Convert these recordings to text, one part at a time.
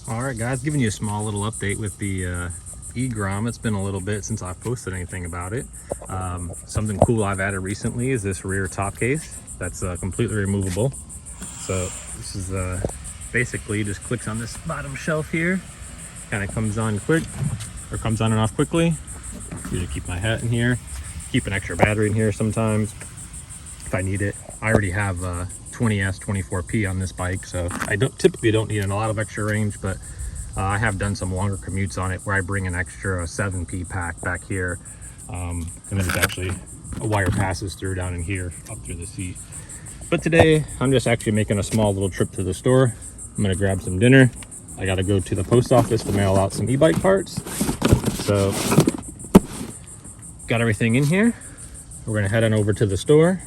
Alright guys, giving you a small little update with the E-grom. It's been a little bit since I've posted anything about it. Something cool I've added recently is this rear top case that's completely removable. So this is basically just clicks on this bottom shelf here, kind of comes on quick, or comes on and off quickly. Usually keep my hat in here, keep an extra battery in here sometimes if I need it. I already have 20S 24P on this bike, so I typically don't need a lot of extra range, but I have done some longer commutes on it where I bring an extra 7P pack back here, and then it's actually a wire passes through down in here up through the seat. But today I'm just actually making a small little trip to the store. I'm gonna grab some dinner. I gotta go to the post office to mail out some e-bike parts. So got everything in here. We're gonna head on over to the store,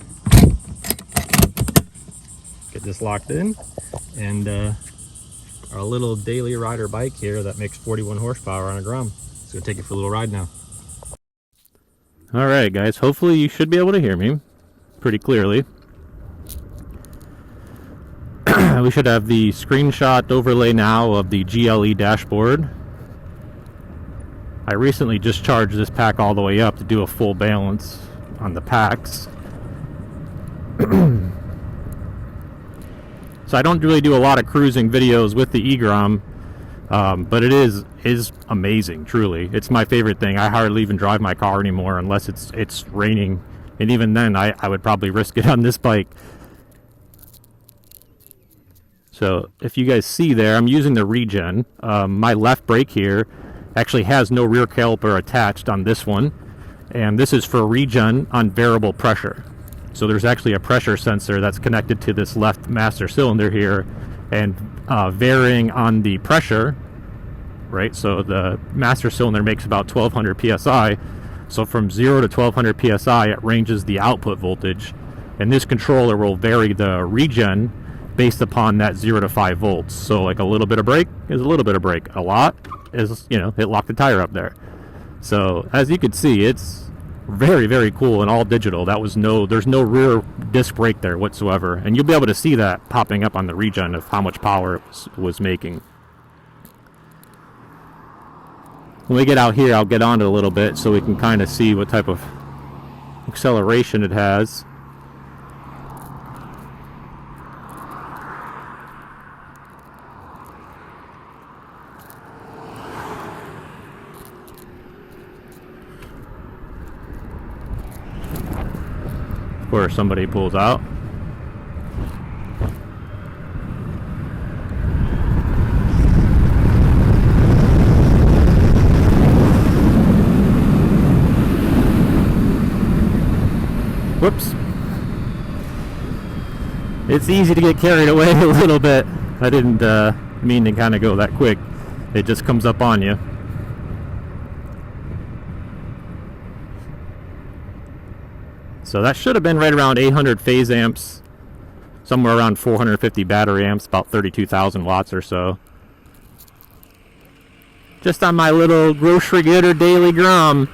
get this locked in, and our little daily rider bike here that makes 41 horsepower on a Grom. So we'll take it for a little ride now. All right, guys, hopefully you should be able to hear me pretty clearly. We should have the screenshot overlay now of the GLE dashboard. I recently just charged this pack all the way up to do a full balance on the packs. So I don't really do a lot of cruising videos with the E-grom, but it is amazing, truly. It's my favorite thing. I hardly even drive my car anymore unless it's raining, and even then I would probably risk it on this bike. So if you guys see there, I'm using the regen. My left brake here actually has no rear caliper attached on this one, and this is for regen on variable pressure. So there's actually a pressure sensor that's connected to this left master cylinder here, and varying on the pressure, right? So the master cylinder makes about 1200 psi. So from 0 to 1200 psi, it ranges the output voltage, and this controller will vary the regen based upon that 0 to 5 volts. So like a little bit of brake is a little bit of brake. A lot is, you know, it locked the tire up there. So as you can see, it's very, very cool and all digital. There's no rear disc brake there whatsoever, and you'll be able to see that popping up on the regen of how much power it was making. When we get out here, I'll get on it a little bit so we can kind of see what type of acceleration it has. Where somebody pulls out. Whoops. It's easy to get carried away a little bit. I didn't mean to kind of go that quick. It just comes up on you. So that should have been right around 800 phase amps, somewhere around 450 battery amps, about 32,000 watts or so. Just on my little grocery getter daily Grom.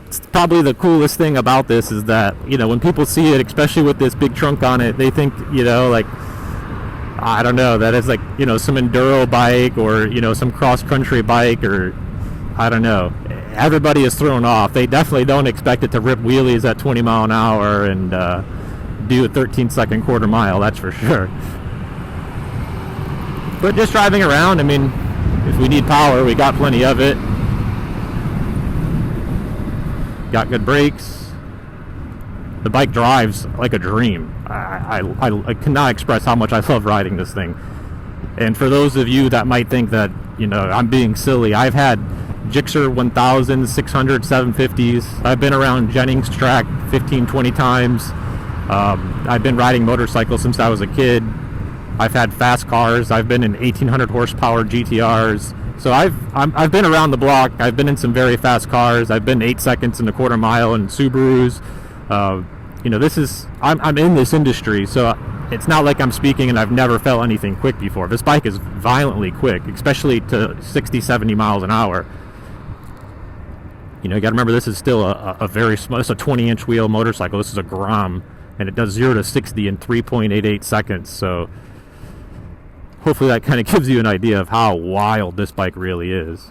It's probably the coolest thing about this is that, you know, when people see it, especially with this big trunk on it, they think, you know, like, I don't know, that it's like, you know, some enduro bike or, you know, some cross-country bike, or I don't know. Everybody is thrown off. They definitely don't expect it to rip wheelies at 20 mile an hour and do a 13-second quarter mile, that's for sure. But just driving around, I mean, if we need power, we got plenty of it. Got good brakes. The bike drives like a dream. I cannot express how much I love riding this thing. And for those of you that might think that, you know, I'm being silly, I've had Gixxer 1000, 600, 750s. I've been around Jennings track 15-20 times. I've been riding motorcycles since I was a kid. I've had fast cars. I've been in 1800 horsepower GTRs. So I've been around the block. I've been in some very fast cars. I've been 8 seconds in a quarter mile in Subarus. You know, I'm in this industry, so it's not like I'm speaking and I've never felt anything quick before. This bike is violently quick, especially to 60, 70 miles an hour. You know, you got to remember, this is still a very small, it's a 20-inch wheel motorcycle. This is a Grom, and it does 0 to 60 in 3.88 seconds. So hopefully that kind of gives you an idea of how wild this bike really is.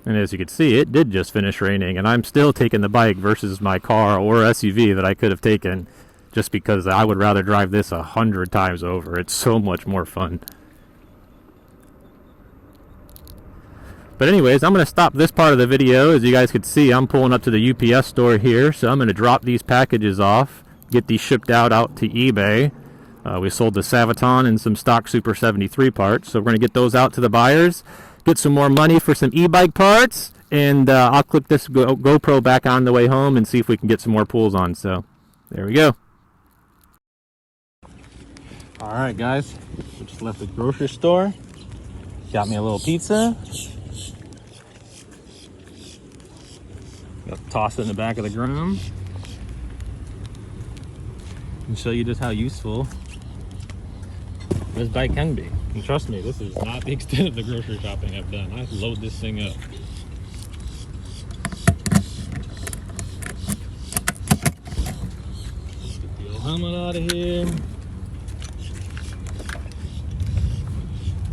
And as you can see, it did just finish raining, and I'm still taking the bike versus my car or SUV that I could have taken, just because I would rather drive this 100 times over. It's so much more fun. But anyways, I'm going to stop this part of the video. As you guys can see, I'm pulling up to the UPS store here, so I'm going to drop these packages off, get these shipped out to eBay. We sold the Saviton and some stock Super 73 parts, so we're going to get those out to the buyers, get some more money for some e-bike parts, and I'll clip this GoPro back on the way home and see if we can get some more pulls on. So there we go. All right, guys, we just left the grocery store, got me a little pizza. Got tossed it in the back of the Grom and show you just how useful this bike can be. And trust me, this is not the extent of the grocery shopping I've done. I load this thing up. Get the old helmet out of here.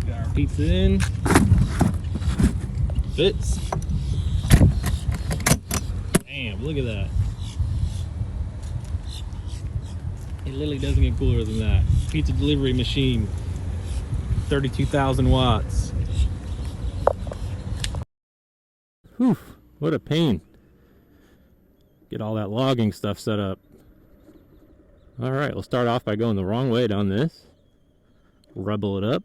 Got our pizza in. Fits. Damn, look at that. It literally doesn't get cooler than that. Pizza delivery machine. 32,000 watts. Whew, what a pain. Get all that logging stuff set up. Alright, we'll start off by going the wrong way down this. Rebel it up.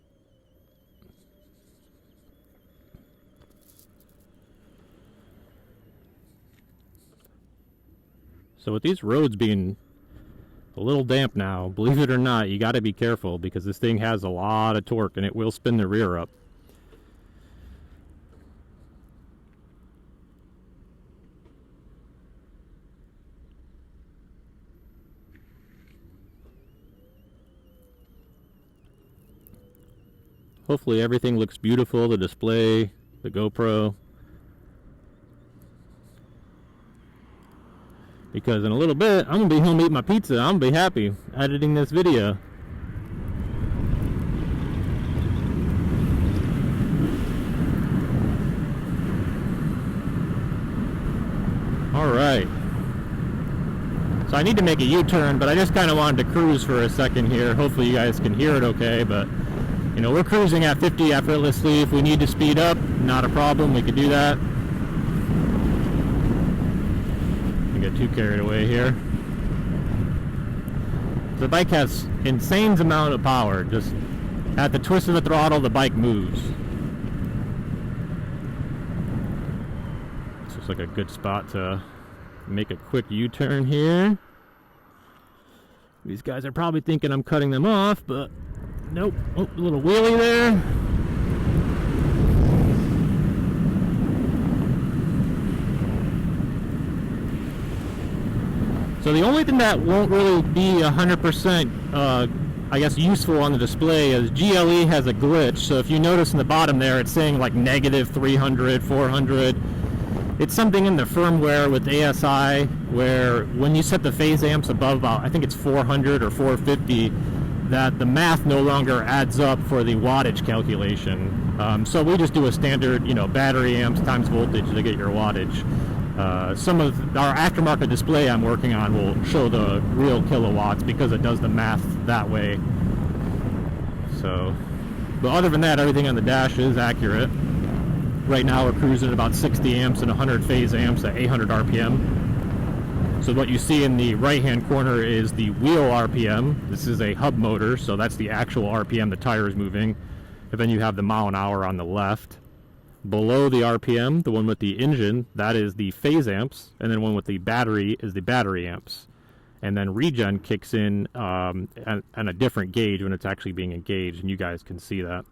So with these roads being a little damp now, believe it or not, you got to be careful because this thing has a lot of torque and it will spin the rear up. Hopefully everything looks beautiful, the display, the GoPro. Because in a little bit, I'm going to be home eating my pizza. I'm going to be happy editing this video. Alright. So I need to make a U-turn, but I just kind of wanted to cruise for a second here. Hopefully you guys can hear it okay, but you know, we're cruising at 50 effortlessly. If we need to speed up, not a problem. We could do that. Get too carried away here. The bike has insane amount of power. Just at the twist of the throttle, the bike moves. This looks like a good spot to make a quick U-turn here. These guys are probably thinking I'm cutting them off, but nope. Oh, a little wheelie there. So the only thing that won't really be 100% I guess useful on the display is GLE has a glitch. So if you notice in the bottom there, it's saying like negative 300, 400. It's something in the firmware with ASI where when you set the phase amps above about, I think it's 400 or 450, that the math no longer adds up for the wattage calculation. So we just do a standard, you know, battery amps times voltage to get your wattage. Some of our aftermarket display I'm working on will show the real kilowatts because it does the math that way. So, but other than that, everything on the dash is accurate. Right now we're cruising at about 60 amps and 100 phase amps at 800 RPM. So what you see in the right hand corner is the wheel RPM. This is a hub motor, so that's the actual RPM the tire is moving. And then you have the mile an hour on the left. Below the RPM, the one with the engine, that is the phase amps, and then one with the battery is the battery amps. And then regen kicks in on a different gauge when it's actually being engaged, and you guys can see that.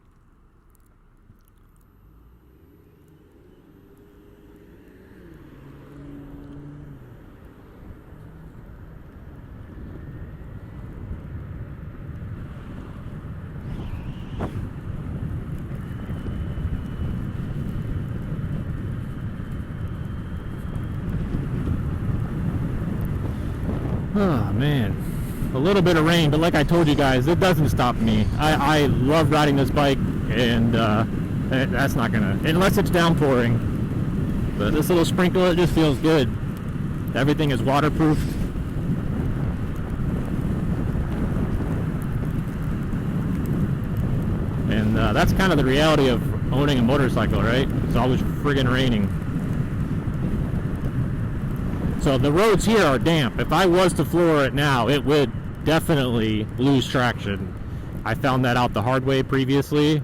Oh man, a little bit of rain, but like I told you guys, it doesn't stop me. I love riding this bike, and that's not gonna, unless it's downpouring. But this little sprinkler, it just feels good. Everything is waterproof. And that's kind of the reality of owning a motorcycle, right? It's always friggin' raining. So the roads here are damp. If I was to floor it now, it would definitely lose traction. I found that out the hard way previously.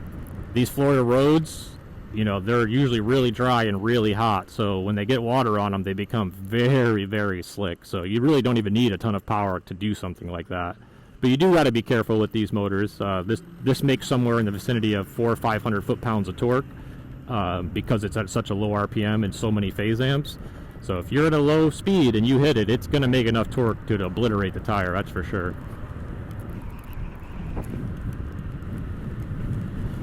These Florida roads, you know, they're usually really dry and really hot. So when they get water on them, they become very, very slick. So you really don't even need a ton of power to do something like that. But you do got to be careful with these motors. This makes somewhere in the vicinity of 400 or 500 foot-pounds of torque because it's at such a low RPM and so many phase amps. So if you're at a low speed and you hit it, it's going to make enough torque to obliterate the tire, that's for sure.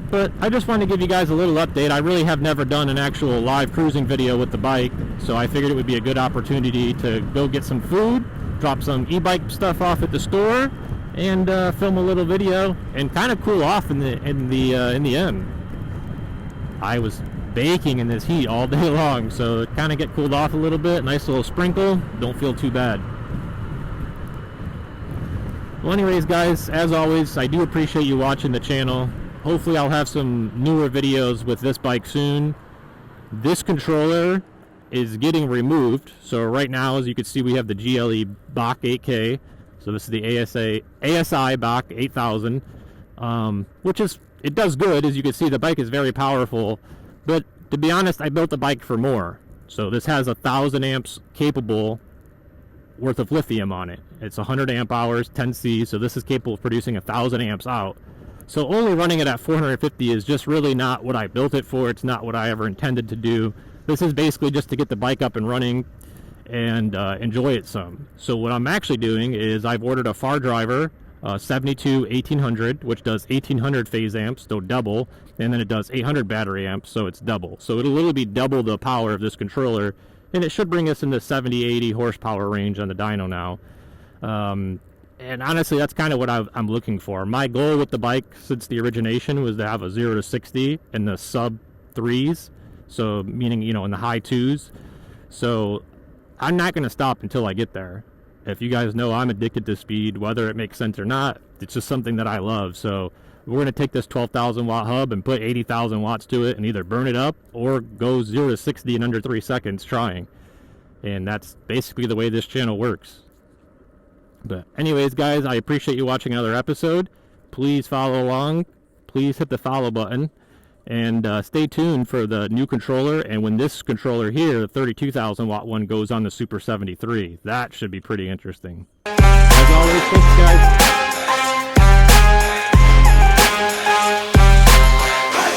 But I just wanted to give you guys a little update. I really have never done an actual live cruising video with the bike, so I figured it would be a good opportunity to go get some food, drop some e-bike stuff off at the store, and film a little video and kind of cool off in the end. I was baking in this heat all day long, so it kind of get cooled off a little bit. Nice little sprinkle, don't feel too bad. Well, anyways guys, as always, I do appreciate you watching the channel. Hopefully I'll have some newer videos with this bike soon. This controller is getting removed, so right now, as you can see, we have the GLE Bac8k. So this is the ASI Bac 8000, which is, it does good. As you can see, the bike is very powerful. But to be honest, I built the bike for more. So this has 1,000 amps capable worth of lithium on it. It's 100 amp hours, 10C, so this is capable of producing 1,000 amps out. So only running it at 450 is just really not what I built it for. It's not what I ever intended to do. This is basically just to get the bike up and running and enjoy it some. So what I'm actually doing is I've ordered a far driver, 72 1800, which does 1800 phase amps, so double, and then it does 800 battery amps, so it's double. So it'll literally be double the power of this controller, and it should bring us in the 70-80 horsepower range on the dyno now. And honestly, that's kind of what I'm looking for. My goal with the bike since the origination was to have a 0 to 60 in the sub 3s, so meaning, you know, in the high 2s. So I'm not going to stop until I get there. If you guys know, I'm addicted to speed, whether it makes sense or not. It's just something that I love. So we're going to take this 12,000 watt hub and put 80,000 watts to it and either burn it up or go 0 to 60 in under 3 seconds trying. And that's basically the way this channel works. But anyways, guys, I appreciate you watching another episode. Please follow along. Please hit the follow button. And stay tuned for the new controller, and when this controller here, the 32,000 watt one, goes on the Super 73. That should be pretty interesting. As always, thanks guys.